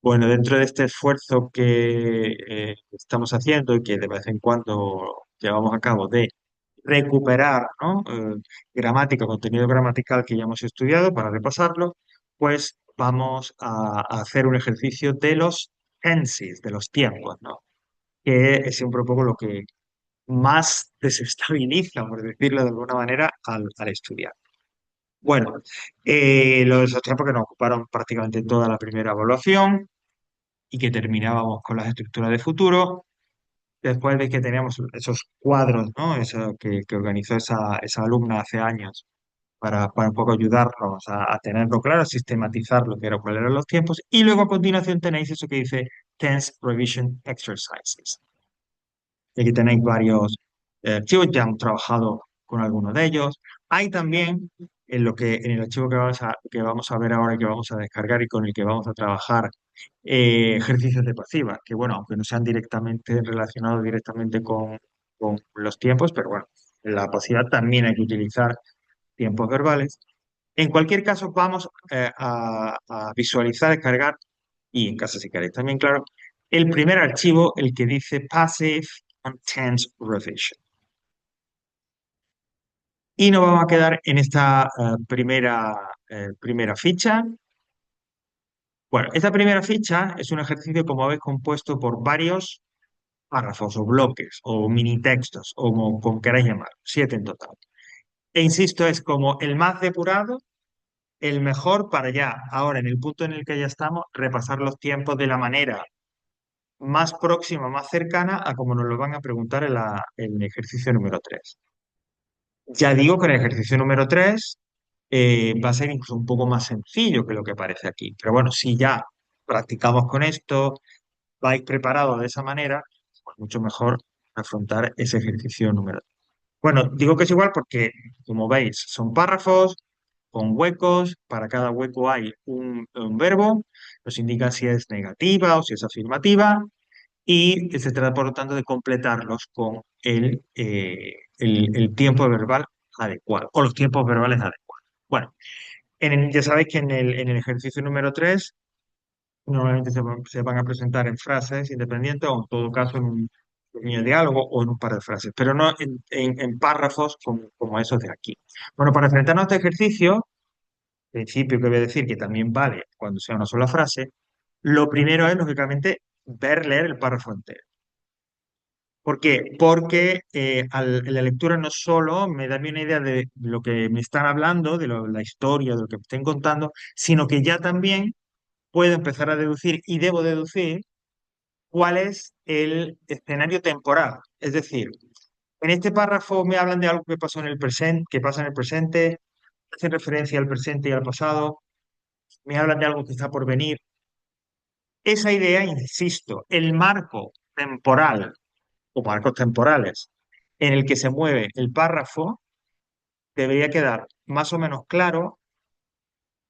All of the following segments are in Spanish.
Bueno, dentro de este esfuerzo que estamos haciendo y que de vez en cuando llevamos a cabo de recuperar, ¿no? Gramática, contenido gramatical que ya hemos estudiado para repasarlo, pues vamos a hacer un ejercicio de los tenses, de los tiempos, ¿no? Que es siempre un poco lo que más desestabiliza, por decirlo de alguna manera, al estudiar. Bueno, esos tiempos que nos ocuparon prácticamente toda la primera evaluación y que terminábamos con las estructuras de futuro, después de que teníamos esos cuadros, ¿no? Eso que organizó esa alumna hace años para un poco ayudarnos a tenerlo claro, a sistematizar lo que era, cuáles eran los tiempos, y luego a continuación tenéis eso que dice Tense Revision Exercises. Y aquí tenéis varios archivos, ya hemos trabajado con algunos de ellos. Hay también en el archivo que vamos a ver ahora, que vamos a descargar y con el que vamos a trabajar, ejercicios de pasiva, que bueno, aunque no sean directamente relacionados directamente con los tiempos, pero bueno, en la pasiva también hay que utilizar tiempos verbales. En cualquier caso, vamos a visualizar, descargar y en casa si queréis también, claro, el primer archivo, el que dice Passive and Tense Revision. Y nos vamos a quedar en esta primera ficha. Bueno, esta primera ficha es un ejercicio, como veis, compuesto por varios párrafos o bloques o mini textos o como queráis llamar, 7 en total. E insisto, es como el más depurado, el mejor para ya, ahora en el punto en el que ya estamos, repasar los tiempos de la manera más próxima, más cercana a como nos lo van a preguntar en el ejercicio número 3. Ya digo que el ejercicio número 3 va a ser incluso un poco más sencillo que lo que aparece aquí. Pero bueno, si ya practicamos con esto, vais preparados de esa manera, pues mucho mejor afrontar ese ejercicio número 3. Bueno, digo que es igual porque, como veis, son párrafos con huecos. Para cada hueco hay un verbo. Nos indica si es negativa o si es afirmativa y se trata, por lo tanto, de completarlos con el tiempo verbal adecuado o los tiempos verbales adecuados. Bueno, ya sabéis que en el ejercicio número 3 normalmente se van a presentar en frases independientes o en todo caso en un pequeño diálogo o en un par de frases, pero no en párrafos como esos de aquí. Bueno, para enfrentarnos a este ejercicio, principio que voy a decir que también vale cuando sea una sola frase, lo primero es, lógicamente, leer el párrafo entero. ¿Por qué? Porque la lectura no solo me da a mí una idea de lo que me están hablando, la historia, de lo que me estén contando, sino que ya también puedo empezar a deducir y debo deducir cuál es el escenario temporal. Es decir, en este párrafo me hablan de algo que pasó en el presente, que pasa en el presente, hacen referencia al presente y al pasado, me hablan de algo que está por venir. Esa idea, insisto, el marco temporal o marcos temporales en el que se mueve el párrafo debería quedar más o menos claro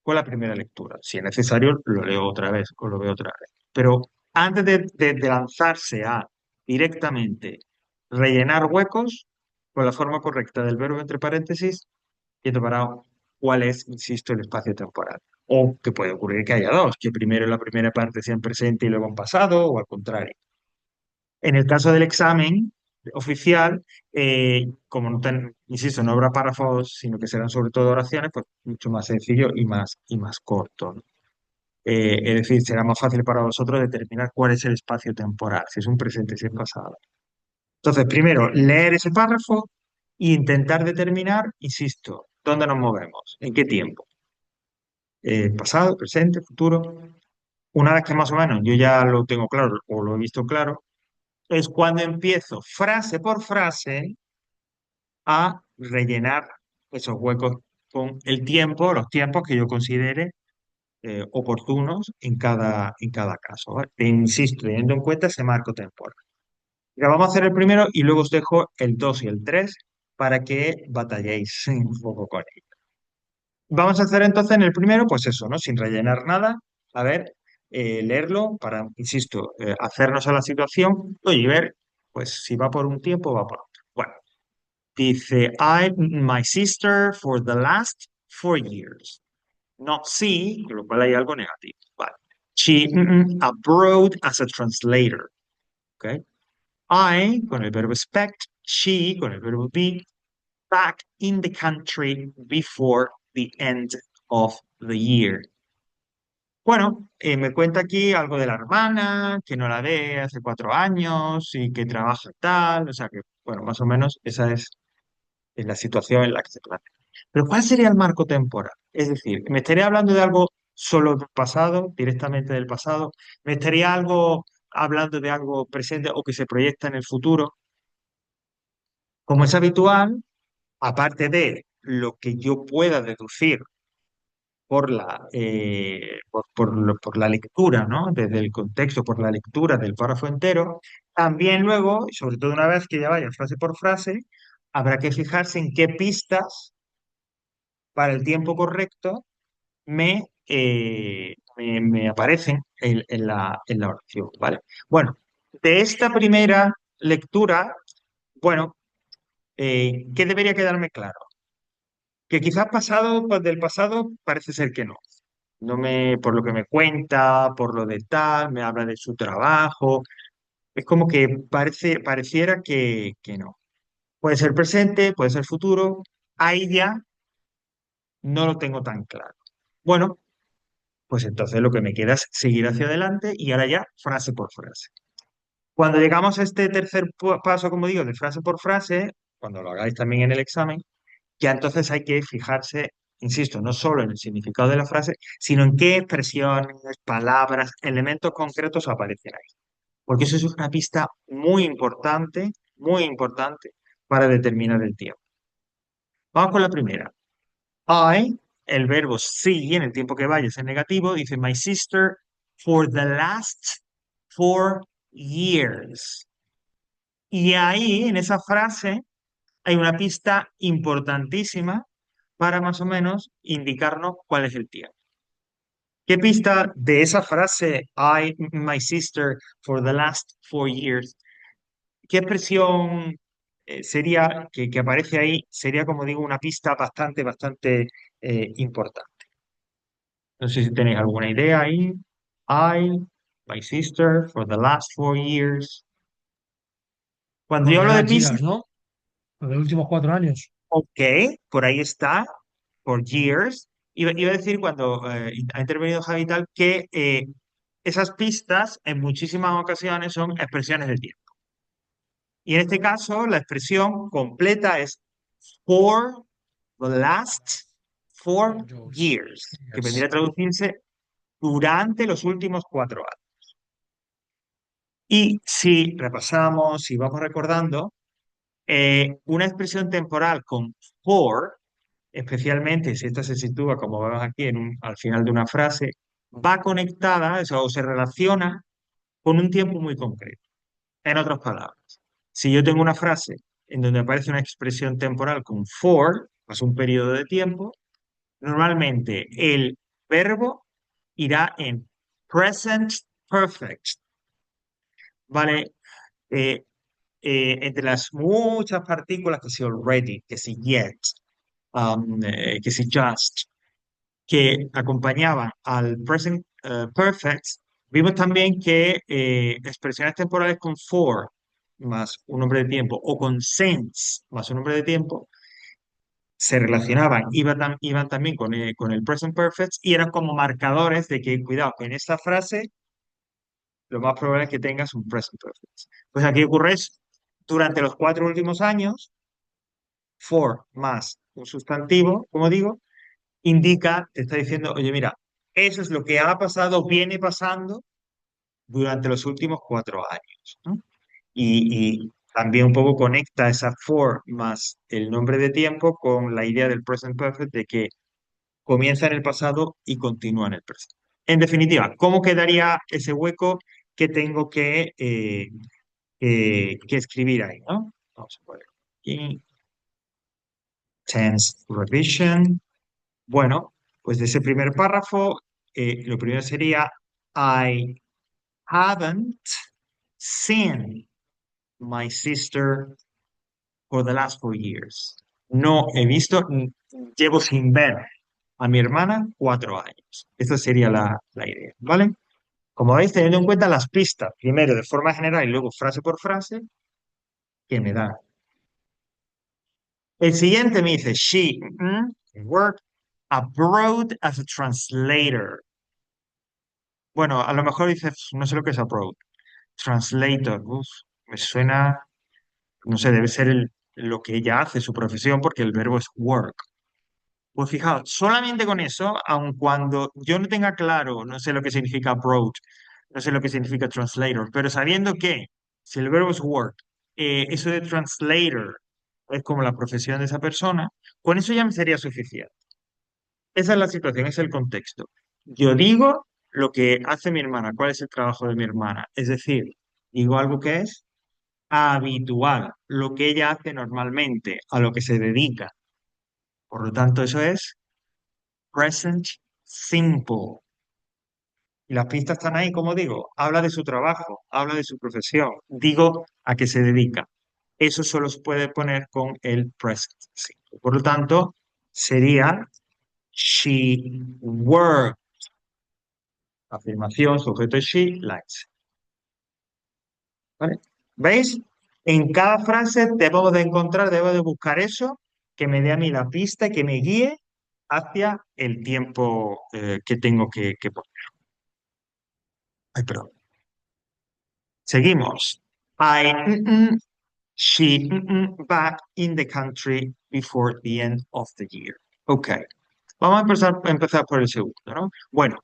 con la primera lectura. Si es necesario, lo leo otra vez o lo veo otra vez. Pero antes de lanzarse a directamente rellenar huecos con la forma correcta del verbo entre paréntesis, y preparado cuál es, insisto, el espacio temporal. O que puede ocurrir que haya dos, que primero la primera parte sea en presente y luego en pasado, o al contrario. En el caso del examen oficial, como no insisto, no habrá párrafos, sino que serán sobre todo oraciones, pues mucho más sencillo y más corto, ¿no? Es decir, será más fácil para vosotros determinar cuál es el espacio temporal, si es un presente, si es pasado. Entonces, primero, leer ese párrafo e intentar determinar, insisto, dónde nos movemos, en qué tiempo. Pasado, presente, futuro. Una vez que más o menos yo ya lo tengo claro o lo he visto claro, es cuando empiezo frase por frase a rellenar esos huecos con el tiempo, los tiempos que yo considere oportunos en cada caso, ¿vale? Te insisto, teniendo en cuenta ese marco temporal. Ya vamos a hacer el primero y luego os dejo el 2 y el 3 para que batalléis un poco con ello. Vamos a hacer entonces en el primero, pues eso, ¿no? Sin rellenar nada. A ver, leerlo para, insisto, hacernos a la situación, oye, y ver, pues si va por un tiempo o va por otro. Bueno, dice, I, my sister for the last 4 years. Not see, con lo cual hay algo negativo. Vale. She abroad as a translator. ¿Ok? I con el verbo expect, she con el verbo be, back in the country before the end of the year. Bueno, me cuenta aquí algo de la hermana, que no la ve hace 4 años y que trabaja tal, o sea que, bueno, más o menos esa es la situación en la que se plantea. Pero ¿cuál sería el marco temporal? Es decir, ¿me estaría hablando de algo solo del pasado, directamente del pasado? ¿Me estaría algo hablando de algo presente o que se proyecta en el futuro? Como es habitual, aparte de lo que yo pueda deducir por la lectura, ¿no? Desde el contexto, por la lectura del párrafo entero, también luego, y sobre todo una vez que ya vaya frase por frase, habrá que fijarse en qué pistas para el tiempo correcto me aparecen en la oración, ¿vale? Bueno, de esta primera lectura, bueno, ¿qué debería quedarme claro? Que quizás pasado, pues del pasado parece ser que no. Por lo que me cuenta, por lo de tal, me habla de su trabajo. Es como que pareciera que no. Puede ser presente, puede ser futuro. Ahí ya no lo tengo tan claro. Bueno, pues entonces lo que me queda es seguir hacia adelante y ahora ya frase por frase. Cuando llegamos a este tercer paso, como digo, de frase por frase, cuando lo hagáis también en el examen, ya entonces hay que fijarse, insisto, no solo en el significado de la frase, sino en qué expresiones, palabras, elementos concretos aparecen ahí. Porque eso es una pista muy importante para determinar el tiempo. Vamos con la primera. I, el verbo see en el tiempo que vaya es en negativo, dice my sister for the last 4 years. Y ahí, en esa frase, hay una pista importantísima para más o menos indicarnos cuál es el tiempo. ¿Qué pista de esa frase, I, my sister, for the last 4 years? ¿Qué expresión sería que aparece ahí? Sería, como digo, una pista bastante importante. No sé si tenéis alguna idea ahí. I, my sister, for the last 4 years. Cuando For yo the hablo de last pistas, years, ¿no? Los de los últimos 4 años. ok, por ahí está, for years. Iba a decir cuando ha intervenido Javi y tal, que esas pistas en muchísimas ocasiones son expresiones de tiempo. Y en este caso, la expresión completa es for the last four For yours. years, que vendría Years. a traducirse durante los últimos 4 años. Y si repasamos, si vamos recordando, una expresión temporal con for, especialmente si esta se sitúa, como vemos aquí, al final de una frase, va conectada, o se relaciona con un tiempo muy concreto. En otras palabras, si yo tengo una frase en donde aparece una expresión temporal con for, más un periodo de tiempo, normalmente el verbo irá en present perfect, ¿vale? Eh, entre las muchas partículas que si already, que si yet, que si just, que acompañaban al present perfect, vimos también que expresiones temporales con for más un nombre de tiempo o con since más un nombre de tiempo se relacionaban, iban también con el present perfect y eran como marcadores de que, cuidado, que en esta frase lo más probable es que tengas un present perfect. Pues aquí ocurre eso. Durante los 4 últimos años, for más un sustantivo, como digo, indica, te está diciendo, oye, mira, eso es lo que ha pasado, viene pasando durante los últimos 4 años, ¿no? Y también un poco conecta esa for más el nombre de tiempo con la idea del present perfect de que comienza en el pasado y continúa en el presente. En definitiva, ¿cómo quedaría ese hueco que tengo que escribir ahí, ¿no? Vamos a poner aquí, tense revision. Bueno, pues de ese primer párrafo, lo primero sería I haven't seen my sister for the last 4 years. No he visto, llevo sin ver a mi hermana 4 años. Esa sería la idea, ¿vale? Como veis, teniendo en cuenta las pistas, primero de forma general y luego frase por frase, que me dan. El siguiente me dice, she worked abroad as a translator. Bueno, a lo mejor dices, no sé lo que es abroad. Translator, uf, me suena, no sé, debe ser lo que ella hace, su profesión, porque el verbo es work. Pues fijaos, solamente con eso, aun cuando yo no tenga claro, no sé lo que significa abroad, no sé lo que significa translator, pero sabiendo que si el verbo es work, eso de translator es como la profesión de esa persona, con eso ya me sería suficiente. Esa es la situación, ese es el contexto. Yo digo lo que hace mi hermana, cuál es el trabajo de mi hermana, es decir, digo algo que es habitual, lo que ella hace normalmente, a lo que se dedica. Por lo tanto, eso es present simple. Y las pistas están ahí, como digo, habla de su trabajo, habla de su profesión, digo a qué se dedica. Eso solo se puede poner con el present simple. Por lo tanto, sería she worked, afirmación, sujeto es she, likes. ¿Vale? ¿Veis? En cada frase debo de encontrar, debo de buscar eso que me dé a mí la pista y que me guíe hacia el tiempo que tengo que poner. Ay, perdón. Seguimos. I, she, back in the country before the end of the year. Ok. Vamos a empezar por el segundo, ¿no? Bueno,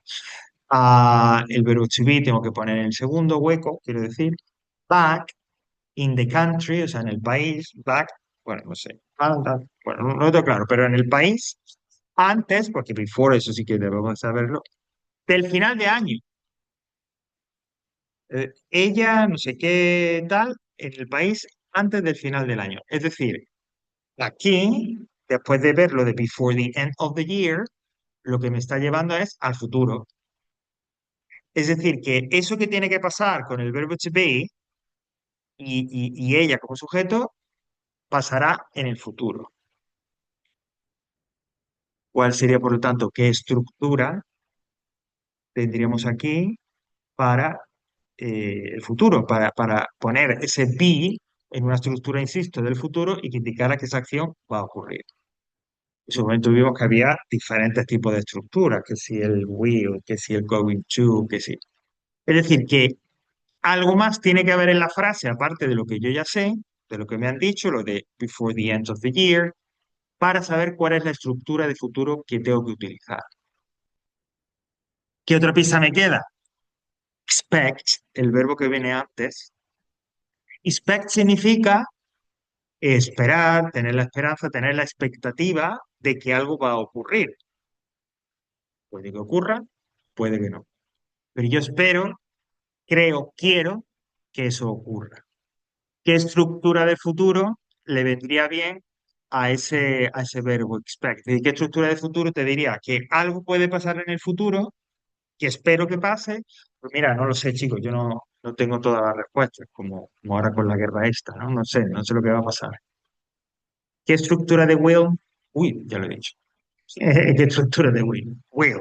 el verbo to be tengo que poner en el segundo hueco, quiero decir, back in the country, o sea, en el país, back, bueno, no sé, bueno, no tengo claro, pero en el país, antes, porque before, eso sí que debemos saberlo, del final de año. Ella, no sé qué tal, en el país antes del final del año. Es decir, aquí, después de ver lo de before the end of the year, lo que me está llevando es al futuro. Es decir, que eso que tiene que pasar con el verbo to be y ella como sujeto pasará en el futuro. ¿Cuál sería, por lo tanto, qué estructura tendríamos aquí para el futuro, para poner ese be en una estructura, insisto, del futuro y que indicara que esa acción va a ocurrir? En su momento vimos que había diferentes tipos de estructuras, que si el will, que si el going to, que si... Es decir, que algo más tiene que haber en la frase, aparte de lo que yo ya sé, de lo que me han dicho, lo de before the end of the year, para saber cuál es la estructura de futuro que tengo que utilizar. ¿Qué otra pista me queda? Expect, el verbo que viene antes. Expect significa esperar, tener la esperanza, tener la expectativa de que algo va a ocurrir. Puede que ocurra, puede que no. Pero yo espero, creo, quiero que eso ocurra. ¿Qué estructura de futuro le vendría bien a ese verbo expect? ¿Y qué estructura de futuro te diría? Que algo puede pasar en el futuro, que espero que pase. Pues mira, no lo sé, chicos, yo no tengo todas las respuestas, como ahora con la guerra esta, ¿no? No sé lo que va a pasar. ¿Qué estructura de will? Uy, ya lo he dicho. ¿Qué estructura de will? Will.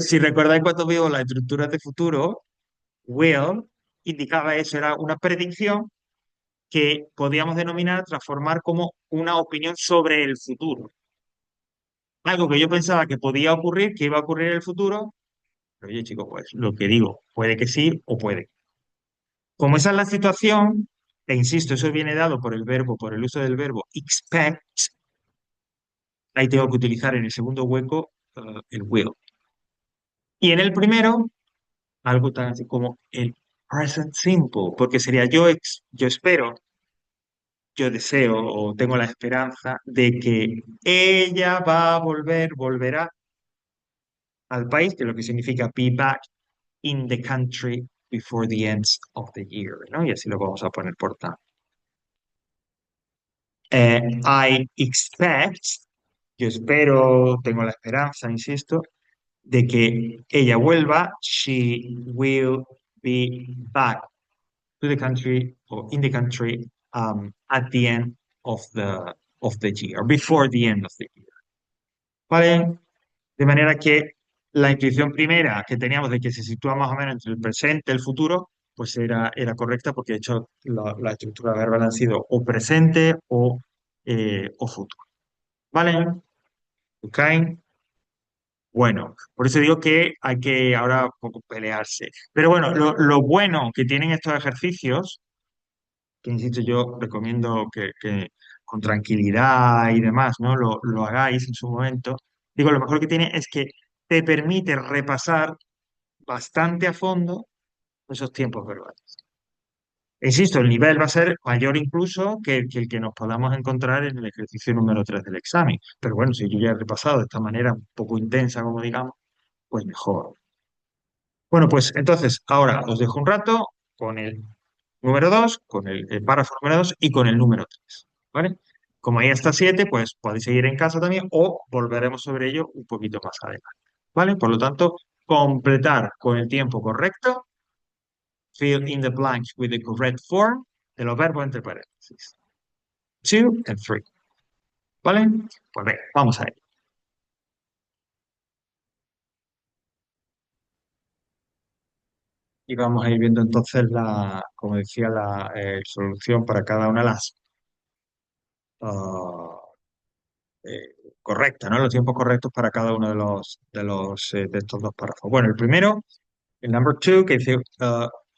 Si recordáis cuando vimos las estructuras de futuro, will indicaba eso, era una predicción que podíamos denominar, transformar como una opinión sobre el futuro. Algo que yo pensaba que podía ocurrir, que iba a ocurrir en el futuro, pero oye, chicos, pues lo que digo, puede que sí o puede que no. Como esa es la situación, e insisto, eso viene dado por el verbo, por el uso del verbo expect, ahí tengo que utilizar en el segundo hueco el will. Y en el primero, algo tan así como el present simple, porque sería yo espero, yo deseo o tengo la esperanza de que ella va a volver, volverá al país, que es lo que significa be back in the country before the end of the year, ¿no? Y así lo vamos a poner por tanto. I expect, yo espero, tengo la esperanza, insisto, de que ella vuelva. She will be back to the country or in the country at the end of the year, before the end of the year. ¿Vale? De manera que La intuición primera que teníamos de que se sitúa más o menos entre el presente y el futuro, pues era correcta porque de hecho la estructura verbal han sido o presente o futuro. ¿Vale? ¿Ok? Bueno, por eso digo que hay que ahora un poco pelearse. Pero bueno, lo bueno que tienen estos ejercicios, que insisto, yo recomiendo que con tranquilidad y demás, ¿no? Lo hagáis en su momento. Digo, lo mejor que tiene es que te permite repasar bastante a fondo esos tiempos verbales. Insisto, el nivel va a ser mayor incluso que el que nos podamos encontrar en el ejercicio número 3 del examen. Pero bueno, si yo ya he repasado de esta manera un poco intensa, como digamos, pues mejor. Bueno, pues entonces ahora os dejo un rato con el número 2, con el párrafo número 2 y con el número 3, ¿vale? Como ahí está 7, pues podéis seguir en casa también o volveremos sobre ello un poquito más adelante, ¿vale? Por lo tanto, completar con el tiempo correcto, fill in the blanks with the correct form de los verbos entre paréntesis. Two and three, ¿vale? Pues venga, vamos a ello. Y vamos a ir viendo entonces como decía, la solución para cada una de las ah, correcta, ¿no? Los tiempos correctos para cada uno de estos dos párrafos. Bueno, el primero, el number two, que dice,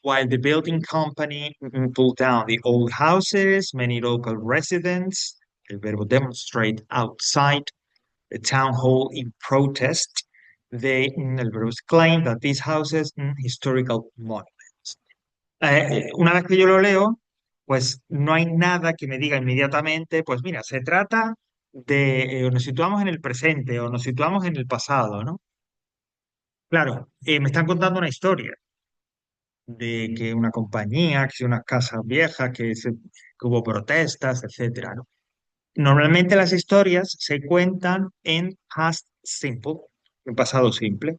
while the building company pulled down the old houses, many local residents, el verbo demonstrate outside the town hall in protest, el verbo is claim that these houses, historical monuments. Una vez que yo lo leo, pues no hay nada que me diga inmediatamente, pues mira, se trata de, nos situamos en el presente o nos situamos en el pasado, ¿no? Claro, me están contando una historia de que una compañía, que unas casas viejas, que hubo protestas, etcétera, ¿no? Normalmente las historias se cuentan en past simple, en pasado simple.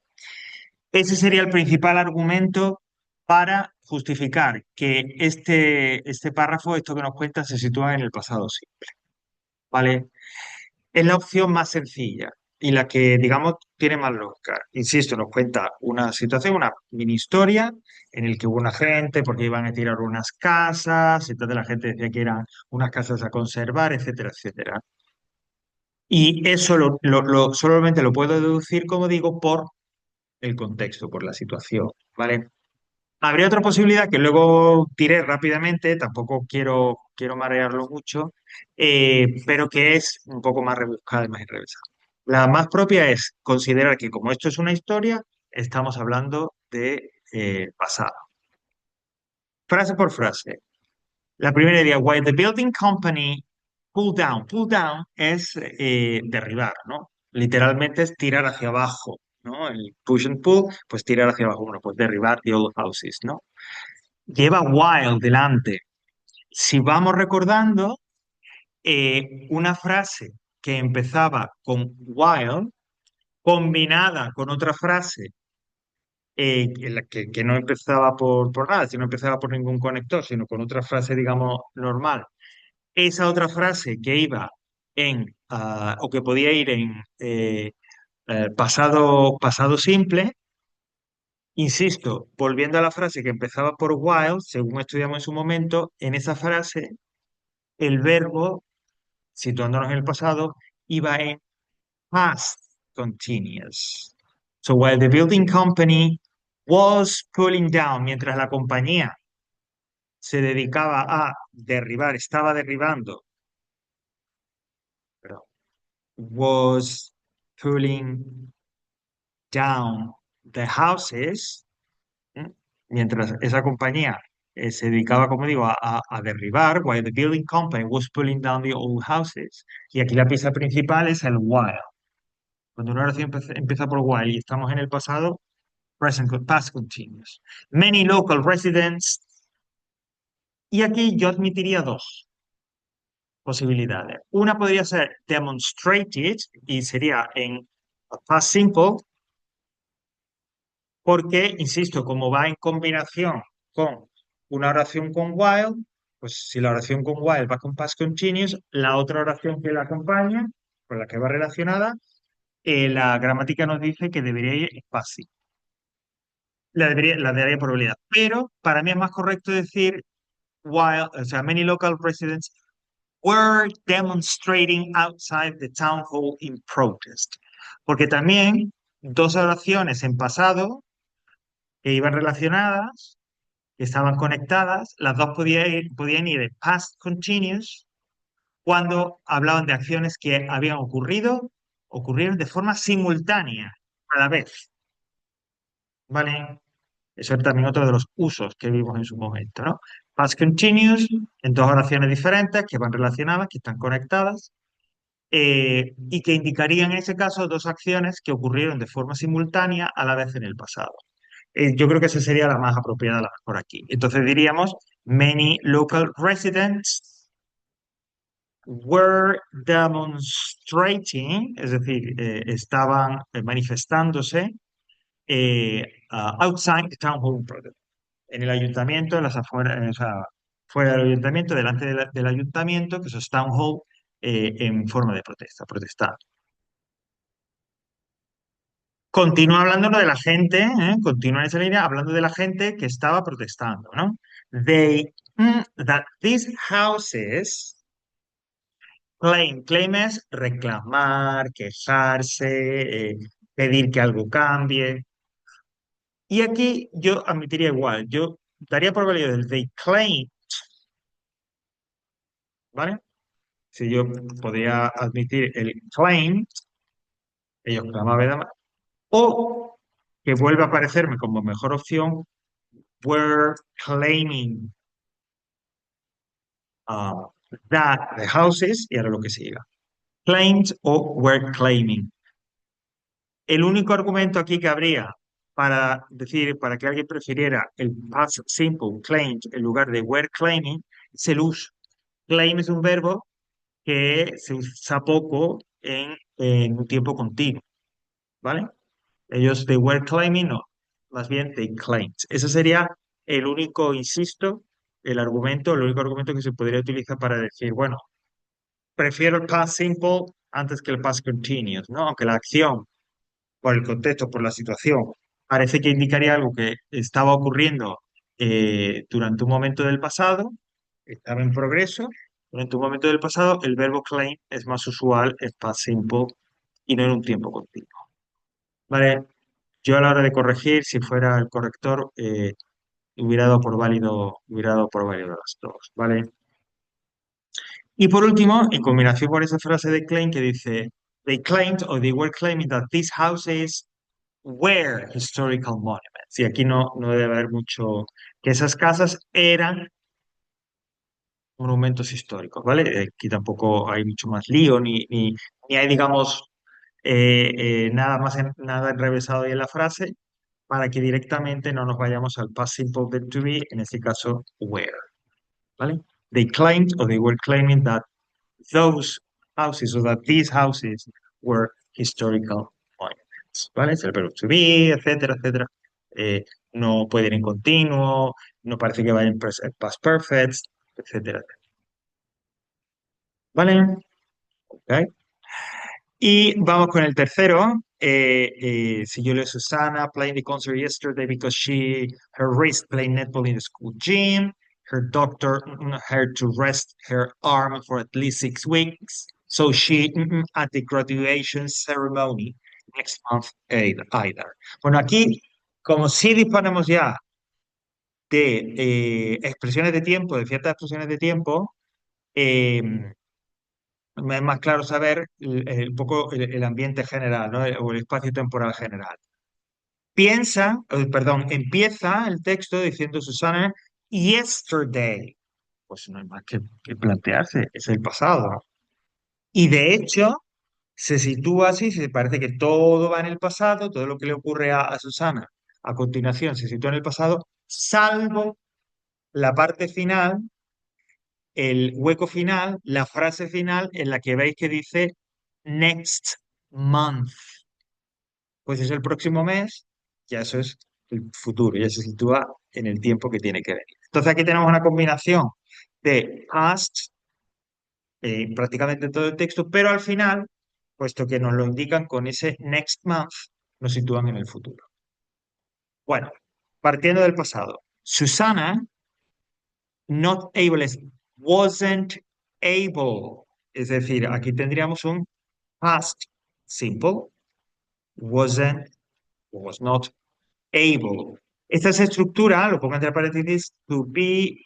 Ese sería el principal argumento para justificar que este párrafo, esto que nos cuenta, se sitúa en el pasado simple, ¿vale? Es la opción más sencilla y la que, digamos, tiene más lógica. Insisto, nos cuenta una situación, una mini historia en el que hubo una gente porque iban a tirar unas casas, entonces la gente decía que eran unas casas a conservar, etcétera, etcétera. Y eso solamente lo puedo deducir, como digo, por el contexto, por la situación, ¿vale? Habría otra posibilidad que luego tiré rápidamente, tampoco quiero marearlo mucho, pero que es un poco más rebuscada y más enrevesada. La más propia es considerar que como esto es una historia, estamos hablando de pasado. Frase por frase. La primera diría, while the building company pull down. Pull down es derribar, ¿no? Literalmente es tirar hacia abajo, ¿no? El push and pull, pues tirar hacia abajo. Bueno, pues derribar the old houses, ¿no? Lleva while delante. Si vamos recordando, una frase que empezaba con while, combinada con otra frase que no empezaba por nada, si no empezaba por ningún conector, sino con otra frase, digamos, normal. Esa otra frase que iba o que podía ir en pasado simple, insisto, volviendo a la frase que empezaba por while, según estudiamos en su momento, en esa frase el verbo, situándonos en el pasado, iba en past continuous. So while the building company was pulling down, mientras la compañía se dedicaba a derribar, estaba derribando, perdón, was pulling down the houses, ¿eh? Mientras esa compañía se dedicaba, como digo, a derribar, while the building company was pulling down the old houses. Y aquí la pieza principal es el while. Cuando una oración empieza por while y estamos en el pasado, past continuous. Many local residents. Y aquí yo admitiría dos posibilidades. Una podría ser demonstrated y sería en past simple, porque, insisto, como va en combinación con una oración con while, pues si la oración con while va con past continuous, la otra oración que la acompaña, con la que va relacionada, la gramática nos dice que debería ir passive. La daría probabilidad. Pero para mí es más correcto decir while, o sea, many local residents were demonstrating outside the town hall in protest. Porque también dos oraciones en pasado que iban relacionadas, que estaban conectadas, las dos podían ir en past continuous cuando hablaban de acciones que habían ocurrieron de forma simultánea a la vez, ¿vale? Eso es también otro de los usos que vimos en su momento, ¿no? Past continuous en dos oraciones diferentes que van relacionadas, que están conectadas, y que indicarían en ese caso dos acciones que ocurrieron de forma simultánea a la vez en el pasado. Yo creo que esa sería la más apropiada, la mejor aquí. Entonces diríamos, many local residents were demonstrating, es decir, estaban manifestándose outside the town hall project, en el ayuntamiento, en las afueras, o sea, fuera del ayuntamiento, delante del ayuntamiento, que eso es town hall, en forma de protesta, protestar. Continúa hablando de la gente, continúa en esa línea hablando de la gente que estaba protestando, ¿no? That these houses claim es reclamar, quejarse, pedir que algo cambie. Y aquí yo admitiría igual, yo daría por válido el they claim, ¿vale? Si yo podría admitir el claim, ellos clamaban, ¿verdad? O que vuelva a aparecerme como mejor opción, were claiming uh, that the houses, y ahora lo que siga. Claimed o were claiming. El único argumento aquí que habría para decir, para que alguien prefiriera el past simple claimed en lugar de were claiming, es el uso. Claim es un verbo que se usa poco en un tiempo continuo, ¿vale? Ellos they were claiming, no, más bien they claimed. Ese sería el único, insisto, el único argumento que se podría utilizar para decir, bueno, prefiero el past simple antes que el past continuous, ¿no? Aunque la acción, por el contexto, por la situación, parece que indicaría algo que estaba ocurriendo durante un momento del pasado, estaba en progreso. Durante un momento del pasado, el verbo claim es más usual en past simple y no en un tiempo continuo. ¿Vale? Yo a la hora de corregir, si fuera el corrector, hubiera dado por válido las dos, ¿vale? Y por último, en combinación con esa frase de claim que dice, they claimed or they were claiming that these houses were historical monuments. Y aquí no debe haber mucho, que esas casas eran monumentos históricos, ¿vale? Aquí tampoco hay mucho más lío, ni hay, digamos, nada más, nada enrevesado ahí en la frase, para que directamente no nos vayamos al past simple verb to be, en este caso, were, ¿vale? They claimed or they were claiming that those houses or that these houses were historical monuments, ¿vale? Es el verbo to be, etcétera, etcétera. Eh, no puede ir en continuo, no parece que vaya en past perfect, etcétera, ¿vale? Ok. Y vamos con el tercero. Si yo leo Susana playing the concert yesterday because her wrist playing netball in the school gym. Her doctor had to rest her arm for at least 6 weeks. So she at the graduation ceremony next month either. Bueno, aquí, como sí disponemos ya de expresiones de tiempo, de ciertas expresiones de tiempo, eh, es más claro saber un poco el ambiente general, ¿no? O el espacio temporal general. Perdón, empieza el texto diciendo Susana, yesterday. Pues no hay más que plantearse, es el pasado, ¿no? Y de hecho, se sitúa así, se parece que todo va en el pasado, todo lo que le ocurre a Susana a continuación se sitúa en el pasado, salvo la parte final, el hueco final, la frase final en la que veis que dice next month. Pues es el próximo mes, ya eso es el futuro, ya se sitúa en el tiempo que tiene que venir. Entonces aquí tenemos una combinación de past, prácticamente todo el texto, pero al final puesto que nos lo indican con ese next month, nos sitúan en el futuro. Bueno, partiendo del pasado. Susana, not able es wasn't able. Es decir, aquí tendríamos un past simple, wasn't, was not able. Esta es estructura, lo pongo entre paréntesis, to be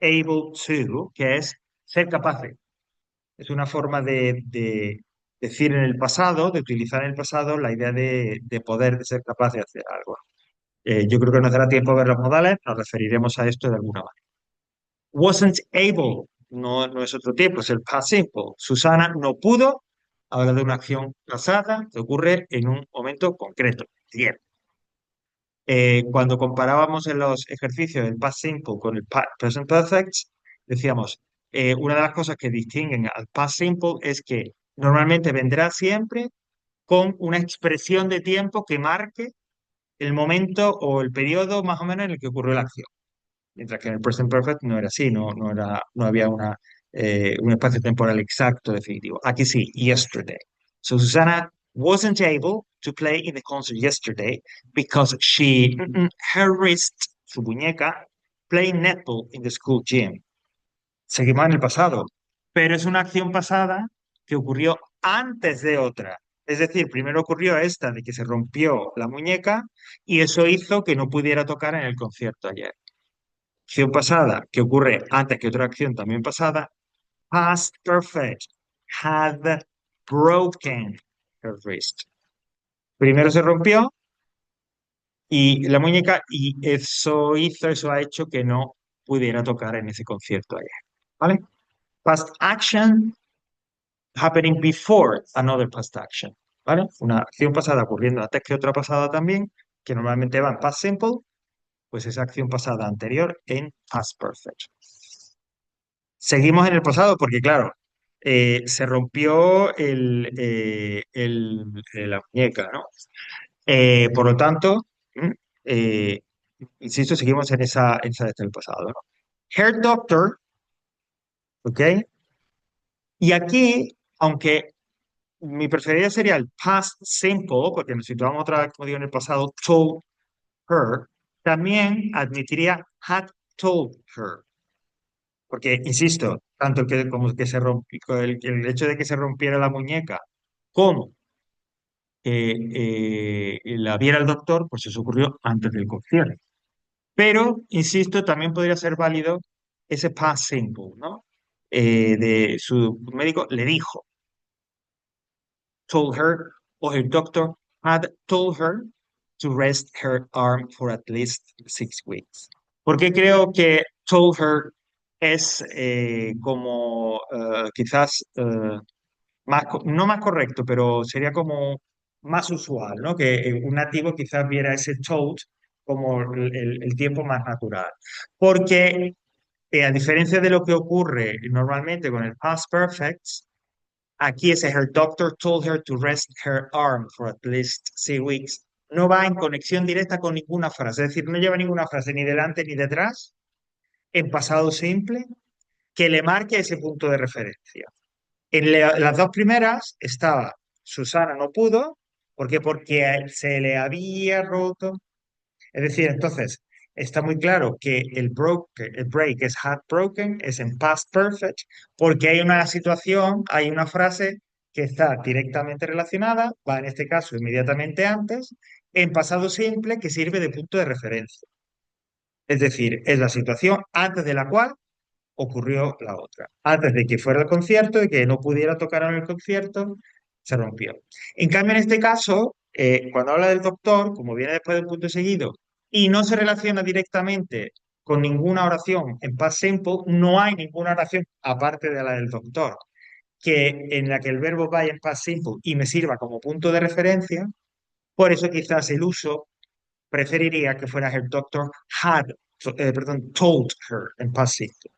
able to, que es ser capaz de. Es una forma de decir en el pasado, de utilizar en el pasado la idea de poder, de ser capaz de hacer algo. Yo creo que nos dará tiempo a ver los modales, nos referiremos a esto de alguna manera. Wasn't able, no, no es otro tiempo, es el past simple. Susana no pudo, habla de una acción pasada que ocurre en un momento concreto, tiempo. Cuando comparábamos en los ejercicios el past simple con el present perfect, decíamos, una de las cosas que distinguen al past simple es que normalmente vendrá siempre con una expresión de tiempo que marque el momento o el periodo más o menos en el que ocurrió la acción. Mientras que en el present perfect no era así, no había un espacio temporal exacto, definitivo. Aquí sí, yesterday. So Susana wasn't able to play in the concert yesterday because her wrist, su muñeca, playing netball in the school gym. Seguimos en el pasado, pero es una acción pasada que ocurrió antes de otra. Es decir, primero ocurrió esta de que se rompió la muñeca y eso hizo que no pudiera tocar en el concierto ayer. Acción pasada que ocurre antes que otra acción también pasada. Past perfect. Had broken her wrist. Primero se rompió y la muñeca y eso ha hecho que no pudiera tocar en ese concierto ayer. ¿Vale? Past action happening before another past action. ¿Vale? Una acción pasada ocurriendo antes que otra pasada también, que normalmente va en past simple, pues esa acción pasada anterior en past perfect. Seguimos en el pasado porque, claro, se rompió la muñeca, ¿no? Por lo tanto, eh, insisto, seguimos en esa del pasado, ¿no? Hair doctor, ¿ok? Y aquí, aunque mi preferida sería el past simple, porque nos situamos otra vez, como digo, en el pasado, told her, también admitiría had told her. Porque, insisto, tanto como que se rompió, el hecho de que se rompiera la muñeca, como la viera el doctor, pues eso ocurrió antes del concierto. Pero, insisto, también podría ser válido ese past simple, ¿no? De su médico le dijo, told her, or her doctor had told her to rest her arm for at least 6 weeks. Porque creo que told her es como quizás no más correcto, pero sería como más usual, ¿no? Que un nativo quizás viera ese told como el tiempo más natural. Porque a diferencia de lo que ocurre normalmente con el past perfect, aquí ese her doctor told her to rest her arm for at least 6 weeks. No va en conexión directa con ninguna frase, es decir, no lleva ninguna frase ni delante ni detrás, en pasado simple, que le marque ese punto de referencia. Las dos primeras estaba Susana no pudo, ¿por qué? Porque se le había roto. Es decir, entonces, está muy claro que el break es had broken, es en past perfect, porque hay una situación, hay una frase que está directamente relacionada, va en este caso inmediatamente antes, en pasado simple que sirve de punto de referencia. Es decir, es la situación antes de la cual ocurrió la otra. Antes de que fuera el concierto y que no pudiera tocar en el concierto, se rompió. En cambio, en este caso, cuando habla del doctor, como viene después del punto seguido, y no se relaciona directamente con ninguna oración en past simple, no hay ninguna oración aparte de la del doctor, en la que el verbo vaya en past simple y me sirva como punto de referencia. Por eso quizás el uso preferiría que fuera el doctor told her en past simple.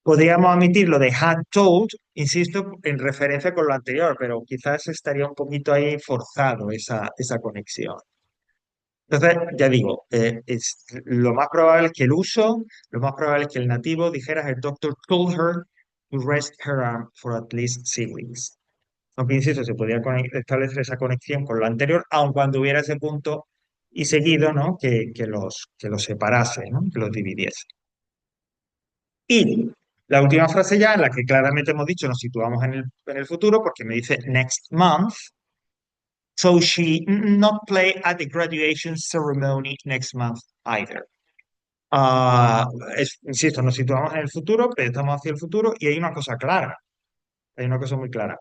Podríamos omitir lo de had told, insisto, en referencia con lo anterior, pero quizás estaría un poquito ahí forzado esa conexión. Entonces, ya digo, lo más probable es que lo más probable es que el nativo dijera, el doctor told her to rest her arm for at least 6 weeks. Aunque insisto, se podía establecer esa conexión con lo anterior, aun cuando hubiera ese punto y seguido, ¿no? Que los separase, ¿no? Que los dividiese. Y la última frase ya, en la que claramente hemos dicho, nos situamos en el futuro, porque me dice next month. So she not play at the graduation ceremony next month either. Ah, insisto, nos situamos en el futuro, pero estamos hacia el futuro y hay una cosa clara, hay una cosa muy clara.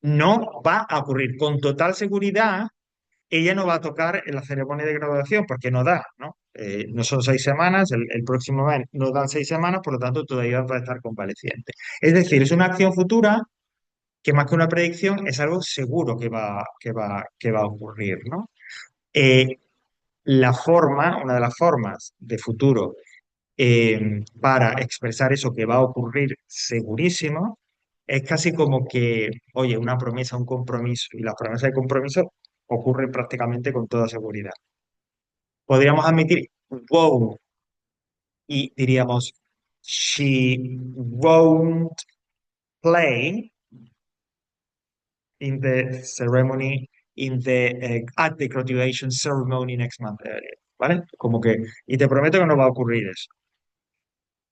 No va a ocurrir con total seguridad, ella no va a tocar en la ceremonia de graduación porque no da, ¿no? No son 6 semanas, el próximo mes no dan 6 semanas, por lo tanto todavía va a estar convaleciente. Es decir, es una acción futura que más que una predicción es algo seguro que va a ocurrir, ¿no? Eh, una de las formas de futuro para expresar eso que va a ocurrir segurísimo, es casi como que, oye, una promesa, un compromiso, y las promesas de compromiso ocurren prácticamente con toda seguridad. Podríamos admitir won't y diríamos she won't play in the ceremony at the graduation ceremony next month, ¿vale? Como que, y te prometo que no va a ocurrir eso.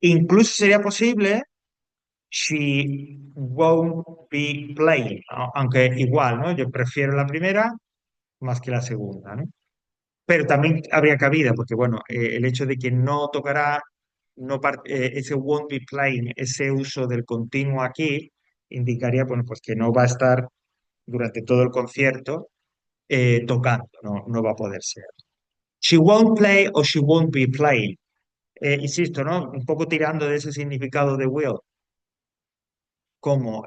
Incluso sería posible she won't be playing, ¿no? Aunque igual, ¿no? Yo prefiero la primera más que la segunda, ¿no? Pero también habría cabida, porque bueno, el hecho de que no tocará, ese won't be playing, ese uso del continuo aquí, indicaría, bueno, pues que no va a estar durante todo el concierto tocando, no, no va a poder ser. She won't play o she won't be playing. Insisto, ¿no? Un poco tirando de ese significado de will, como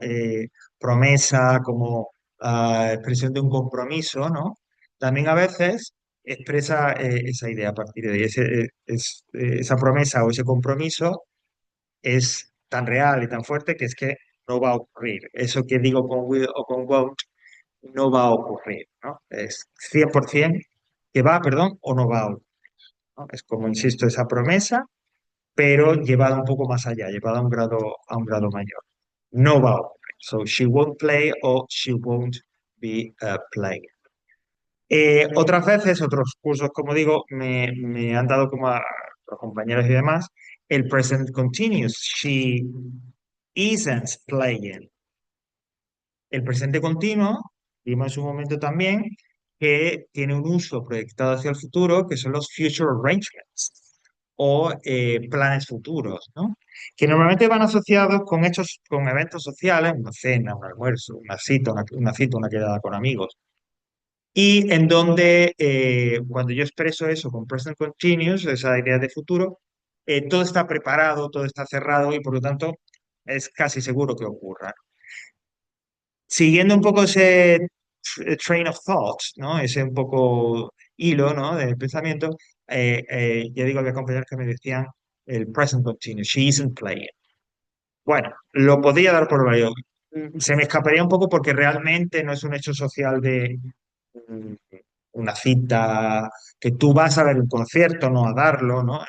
promesa, como expresión de un compromiso, ¿no? También a veces expresa esa idea a partir de ahí. Esa promesa o ese compromiso es tan real y tan fuerte que es que no va a ocurrir. Eso que digo con will o con won't no va a ocurrir, ¿no? Es 100% que va, perdón, o no va a ocurrir, ¿no? Es como, insisto, esa promesa, pero llevada un poco más allá, llevada a un grado mayor. No va a ocurrir. So she won't play o she won't be playing. Otras veces, otros cursos, como digo, me han dado como a los compañeros y demás, el present continuous. She isn't playing. El presente continuo, vimos en su momento también, que tiene un uso proyectado hacia el futuro, que son los future arrangements o planes futuros, ¿no? Que normalmente van asociados con hechos, con eventos sociales, una cena, un almuerzo, una cita, una quedada con amigos. Y en donde, cuando yo expreso eso con present continuous, esa idea de futuro, todo está preparado, todo está cerrado y por lo tanto es casi seguro que ocurra. Siguiendo un poco ese train of thought, ¿no? Ese un poco hilo, ¿no? De pensamiento, ya digo, había compañeros que me decían el present continuous, she isn't playing. Bueno, lo podía dar por válido. Se me escaparía un poco porque realmente no es un hecho social de mm, una cita que tú vas a ver un concierto, no a darlo, ¿no?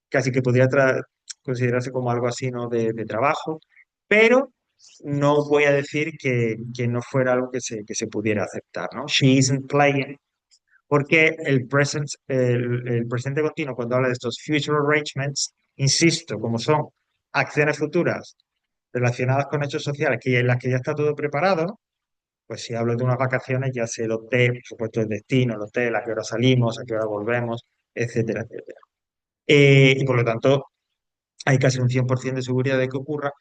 Casi que podría considerarse como algo así, ¿no? De trabajo, pero no voy a decir que no fuera algo que se pudiera aceptar, ¿no? She isn't playing, porque el presente continuo, cuando habla de estos future arrangements, insisto, como son acciones futuras relacionadas con hechos sociales, en las que ya está todo preparado, pues si hablo de unas vacaciones, ya sé el hotel, por supuesto el destino, el hotel, a qué hora salimos, a qué hora volvemos, etcétera, etcétera. Y por lo tanto, hay casi un 100% de seguridad de que ocurra.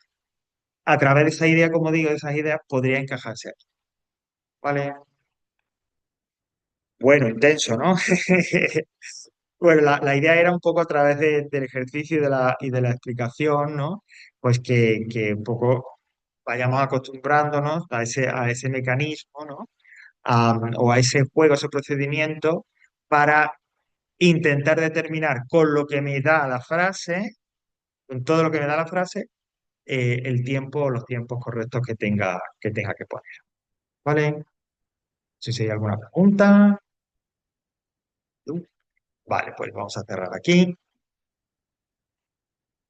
A través de esa idea, como digo, de esas ideas, podría encajarse aquí, ¿vale? Bueno, intenso, ¿no? Bueno, la idea era un poco a través del ejercicio y de la explicación, ¿no? Pues que un poco vayamos acostumbrándonos a ese mecanismo, ¿no? O a ese juego, ese procedimiento para intentar determinar con lo que me da la frase, con todo lo que me da la frase, el tiempo o los tiempos correctos que tenga que poner. ¿Vale? Si hay alguna pregunta. Vale, pues vamos a cerrar aquí.